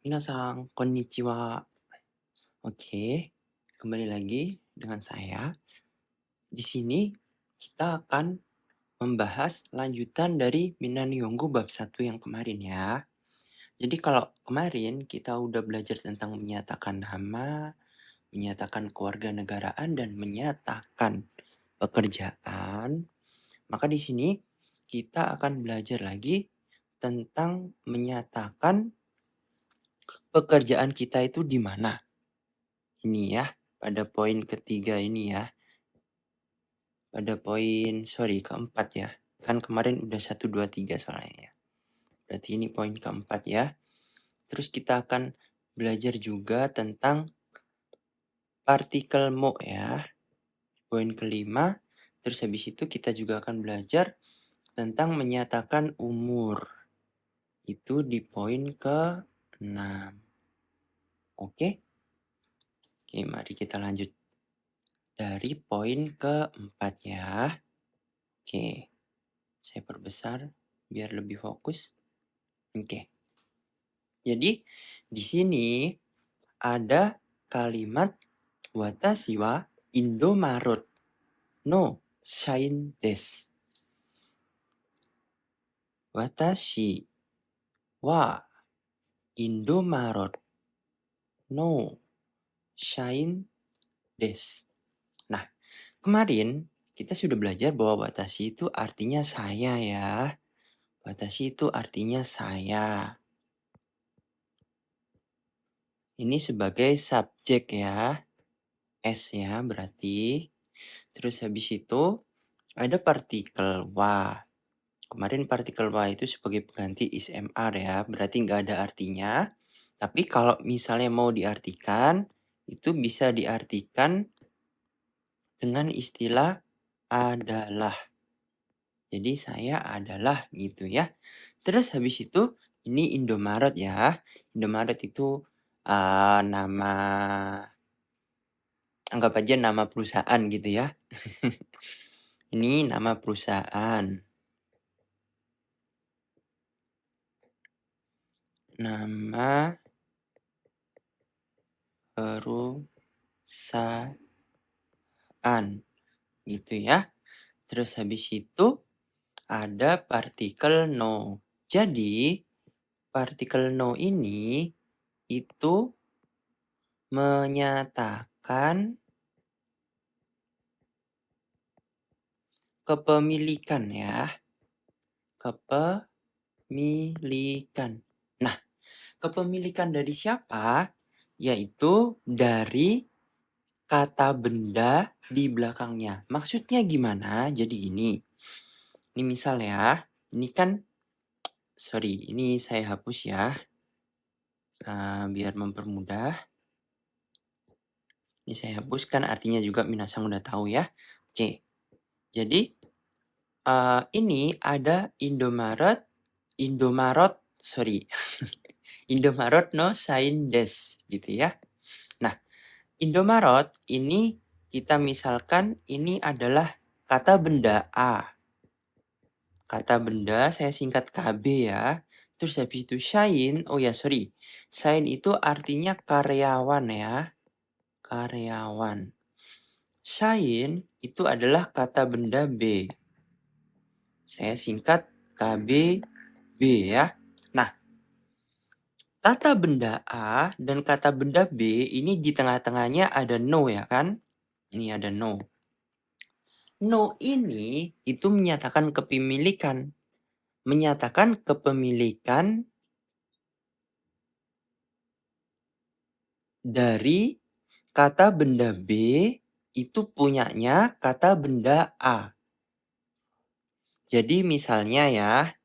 Minasan, konnichiwa. Oke, kembali lagi dengan saya. Di sini kita akan membahas lanjutan dari Minnan-Nihongo bab 1 yang kemarin ya. Jadi kalau kemarin kita udah belajar tentang menyatakan nama, menyatakan kewarganegaraan dan menyatakan pekerjaan, maka di sini kita akan belajar lagi tentang menyatakan pekerjaan kita itu di mana. Ini ya, pada poin ketiga ini ya. Pada poin, keempat ya. Kan kemarin udah 1, 2, 3 soalnya ya. Berarti ini poin keempat ya. Terus kita akan belajar juga tentang partikel mo ya. Poin kelima. Terus habis itu kita juga akan belajar tentang menyatakan umur. Itu di poin ke-6. Oke? Oke, mari kita lanjut dari poin keempat ya. Oke. Saya perbesar biar lebih fokus. Oke. Jadi di sini ada kalimat watashi wa Indomaret no shain desu. Watashi wa Indomaret no shain desu. Nah, kemarin kita sudah belajar bahwa watashi itu artinya saya ya. Watashi itu artinya saya. Ini sebagai subjek ya. S ya berarti. Terus habis itu ada partikel wa. Kemarin partikel wa itu sebagai pengganti ismr ya. Berarti nggak ada artinya. Tapi kalau misalnya mau diartikan, itu bisa diartikan dengan istilah adalah. Jadi saya adalah gitu ya. Terus habis itu ini Indomaret ya. Indomaret itu nama, anggap aja nama perusahaan gitu ya. Ini nama perusahaan. Nama perusahaan gitu ya. Terus habis itu ada partikel no. Jadi partikel no ini itu menyatakan kepemilikan ya. Kepemilikan. Nah, kepemilikan dari siapa? Yaitu dari kata benda di belakangnya. Maksudnya gimana? Jadi ini misal ya. Ini kan, ini saya hapus ya. Biar mempermudah. Ini saya hapuskan, artinya juga minasang udah tahu ya. Oke. Jadi ini ada Indomaret Indomaret no shain desu gitu ya. Nah, Indomaret ini kita misalkan ini adalah kata benda A. Kata benda saya singkat KB ya. Terus habis itu shain, shain itu artinya karyawan ya. Karyawan. Shain itu adalah kata benda B. Saya singkat KB B ya. Nah, kata benda A dan kata benda B ini di tengah-tengahnya ada no ya kan? Ini ada no. No ini itu menyatakan kepemilikan. Menyatakan kepemilikan dari kata benda B itu punyanya kata benda A. Jadi misalnya ya,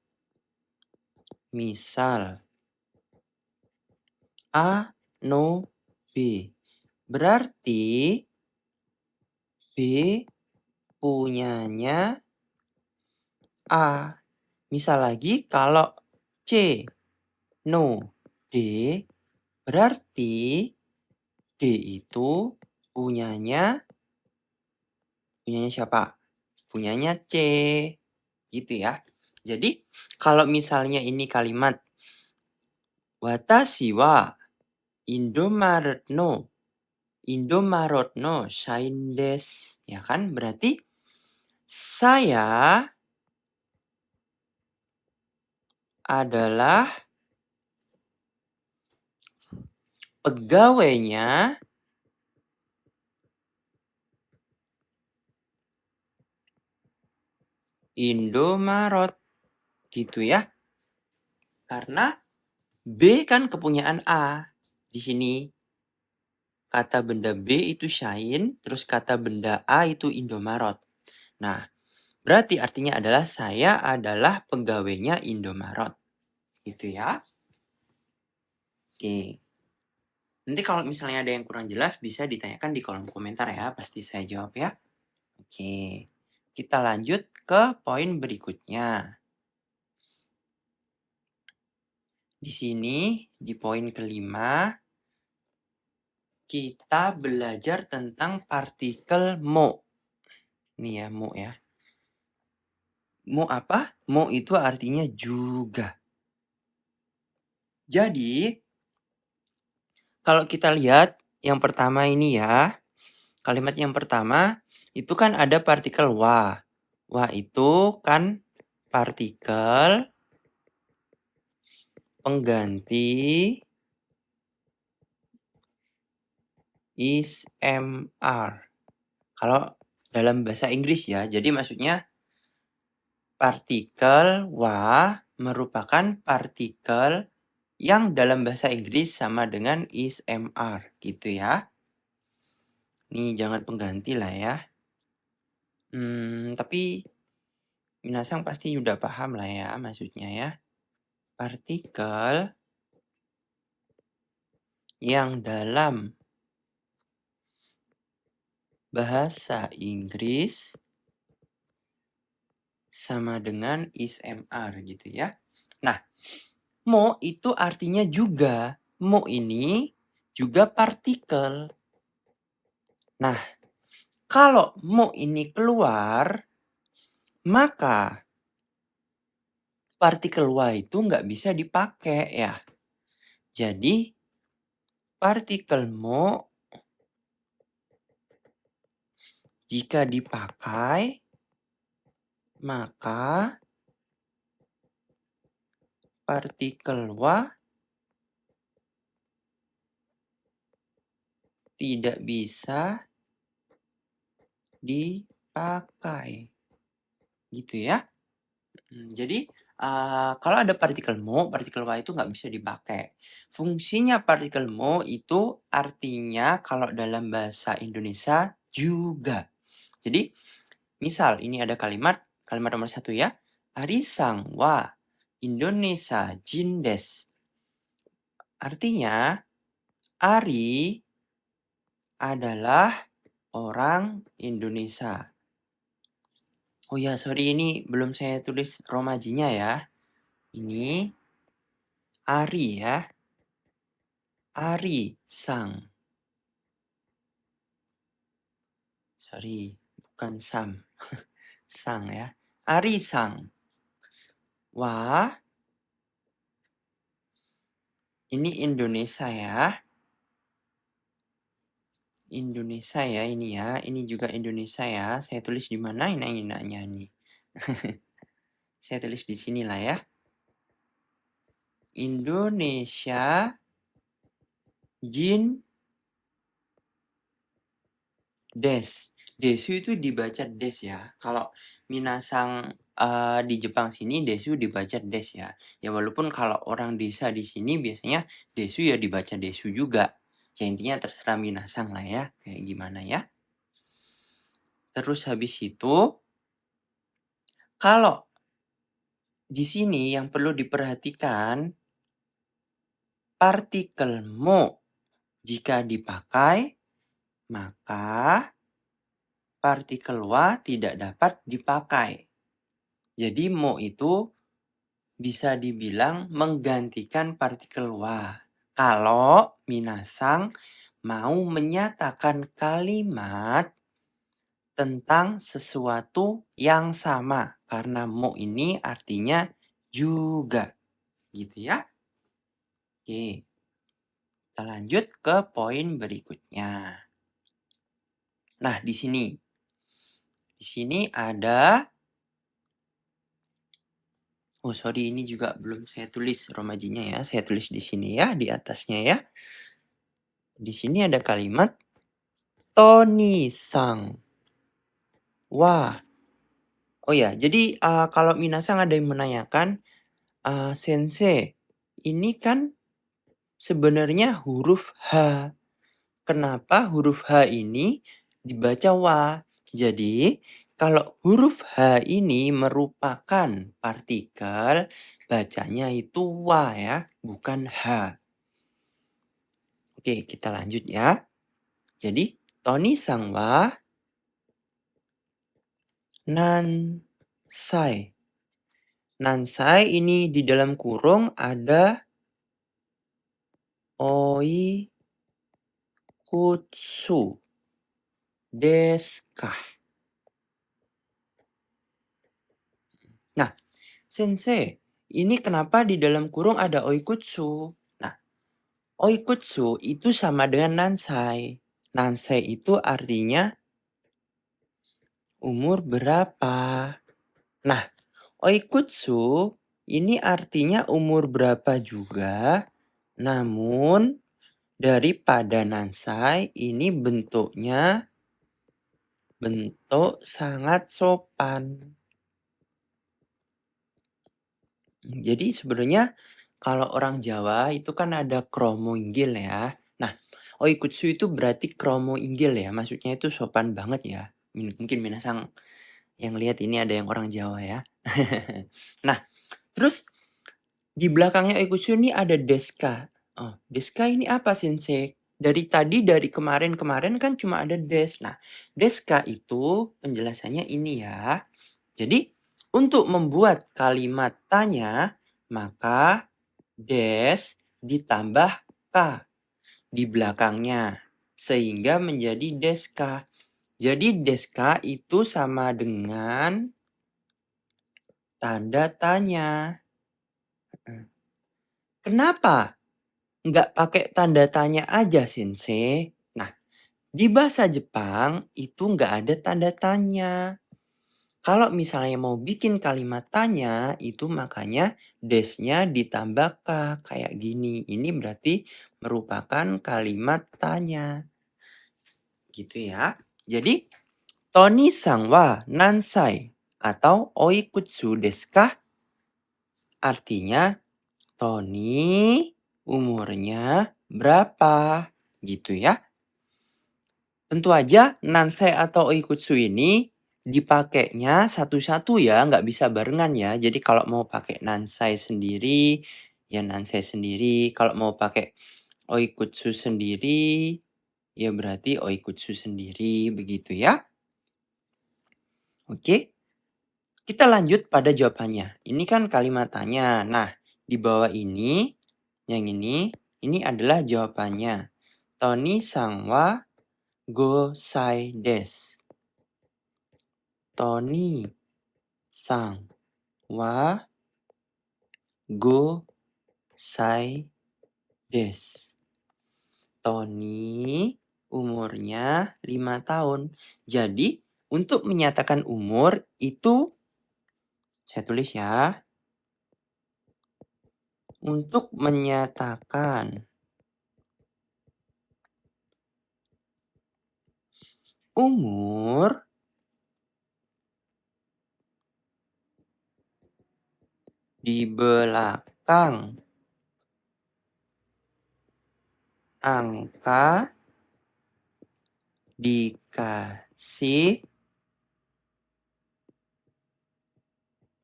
misal A no B. Berarti B punyanya A. Misal lagi kalau C no D, berarti D itu punyanya siapa? Punyanya C. Gitu ya. Jadi kalau misalnya ini kalimat Watashi wa Indomaret no shain desu. Ya kan? Berarti saya adalah pegawainya Indomaret. Gitu ya. Karena B kan kepunyaan A. Di sini kata benda B itu Shine, terus kata benda A itu Indomaret. Nah, berarti artinya adalah saya adalah pegawainya Indomaret. Gitu ya. Oke. Nanti kalau misalnya ada yang kurang jelas bisa ditanyakan di kolom komentar ya. Pasti saya jawab ya. Oke. Kita lanjut ke poin berikutnya. Di sini, di poin kelima, kita belajar tentang partikel mo. Ini ya, mo ya. Mo apa? Mo itu artinya juga. Jadi, kalau kita lihat yang pertama ini ya, kalimat yang pertama itu kan ada partikel wa. Wa itu kan partikel pengganti is mr. Kalau dalam bahasa Inggris ya, jadi maksudnya partikel wa merupakan partikel yang dalam bahasa Inggris sama dengan is mr gitu ya. Nih jangan pengganti lah ya. Tapi minasang pasti udah paham lah ya maksudnya ya. Partikel yang dalam bahasa Inggris sama dengan is mr gitu ya. Nah, mo itu artinya juga. Mo ini juga partikel. Nah, kalau mo ini keluar, maka partikel wa itu nggak bisa dipakai ya. Jadi, partikel mo jika dipakai, maka partikel wa tidak bisa dipakai. Gitu ya. Jadi, kalau ada partikel mo, partikel wa itu nggak bisa dipakai. Fungsinya partikel mo itu artinya kalau dalam bahasa Indonesia juga. Jadi, misal ini ada kalimat nomor 1 ya. Arisang wa Indonesia jin desu. Artinya, Ari adalah orang Indonesia. Oh ya, sorry ini belum saya tulis romajinya ya. Ini Ari ya. Ari sang. Sorry, bukan sam. Sang ya. Ari sang. Wah, ini Indonesia ya. Indonesia ya ini ya. Ini juga Indonesia ya. Saya tulis di mana ini nanya nih. Saya tulis di sini lah ya. Indonesia jin des. Desu itu dibaca des ya. Kalau minasang di Jepang sini desu dibaca des ya. Ya walaupun kalau orang desa di sini biasanya desu ya dibaca desu juga. Ya intinya terserah minasang lah ya. Kayak gimana ya. Terus habis itu kalau di sini yang perlu diperhatikan partikel mo jika dipakai maka partikel wa tidak dapat dipakai. Jadi mo itu bisa dibilang menggantikan partikel wa. Kalau minasang mau menyatakan kalimat tentang sesuatu yang sama. Karena mo ini artinya juga. Gitu ya. Oke, kita lanjut ke poin berikutnya. Nah, di sini ada, oh sorry ini juga belum saya tulis romajinya ya. Saya tulis di sini ya, di atasnya ya. Di sini ada kalimat Tony sang. Wah. Oh ya, jadi kalau minasang ada yang menanyakan, Sensei, ini kan sebenarnya huruf H. Kenapa huruf H ini dibaca wa? Jadi, kalau huruf H ini merupakan partikel, bacanya itu wa ya, bukan H. Oke, kita lanjut ya. Jadi, Tony sang wa nansai. Nansai ini di dalam kurung ada oi kutsu desu ka. Nah, Sensei, ini kenapa di dalam kurung ada oikutsu? Nah, oikutsu itu sama dengan nansai. Nansai itu artinya umur berapa. Nah, oikutsu ini artinya umur berapa juga. Namun, daripada nansai ini bentuknya bentuk sangat sopan. Jadi sebenarnya kalau orang Jawa itu kan ada kromo inggil ya. Nah, oikutsu itu berarti kromo inggil ya. Maksudnya itu sopan banget ya. Mungkin minasang yang lihat ini ada yang orang Jawa ya. Nah, terus di belakangnya oikutsu ini ada deska. Oh, deska ini apa sensei? Dari kemarin-kemarin kan cuma ada des. Nah, deska itu penjelasannya ini ya. Jadi, untuk membuat kalimat tanya, maka des ditambah k di belakangnya. Sehingga menjadi deska. Jadi deska itu sama dengan tanda tanya. Kenapa nggak pakai tanda tanya aja, Sensei? Nah, di bahasa Jepang itu nggak ada tanda tanya. Kalau misalnya mau bikin kalimat tanya, itu makanya desnya ditambah k kayak gini. Ini berarti merupakan kalimat tanya. Gitu ya. Jadi, Tony sang wa nansai atau oikutsu desu ka? Artinya, Tony umurnya berapa? Gitu ya. Tentu aja nansai atau oikutsu ini dipakainya satu-satu ya, nggak bisa barengan ya. Jadi kalau mau pakai nansai sendiri, ya nansai sendiri. Kalau mau pakai oikutsu sendiri, ya berarti oikutsu sendiri, begitu ya. Oke, kita lanjut pada jawabannya. Ini kan kalimat tanya. Nah, di bawah ini, yang ini adalah jawabannya. Tony sang wa go sai desu. Tony sang wa go sai desu. Tony umurnya 5 tahun. Jadi, untuk menyatakan umur itu saya tulis ya. Untuk menyatakan umur di belakang angka dikasih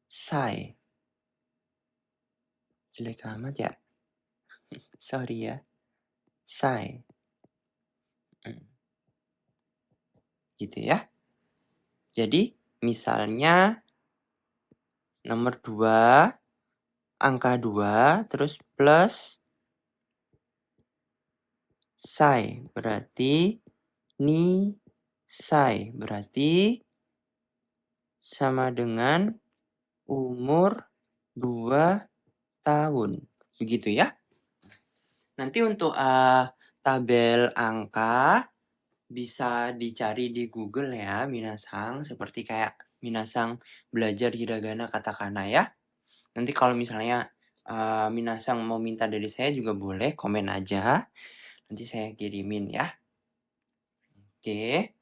sai. Jelek amat ya. Sorry ya. Sai. Gitu ya. Jadi misalnya nomor 2, angka 2, terus plus sai. Berarti ni sai. Berarti sama dengan umur 2 tahun. Begitu ya. Nanti untuk tabel angka bisa dicari di Google ya, Minasang. Seperti kayak Minasang belajar hiragana katakana ya. Nanti kalau misalnya Minasang mau minta dari saya juga boleh, komen aja. Nanti saya kirimin ya. Oke.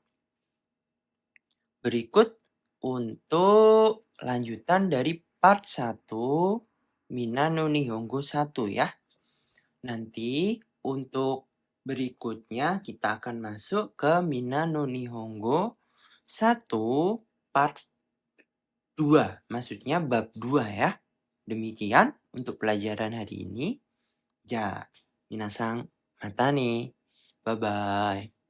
Berikut untuk lanjutan dari part 1 Mina no Nihongo 1 ya. Nanti untuk berikutnya kita akan masuk ke Mina no Nihongo 1 part 2. Maksudnya bab 2 ya. Demikian untuk pelajaran hari ini. Ja, minasang, mata nih. Bye-bye.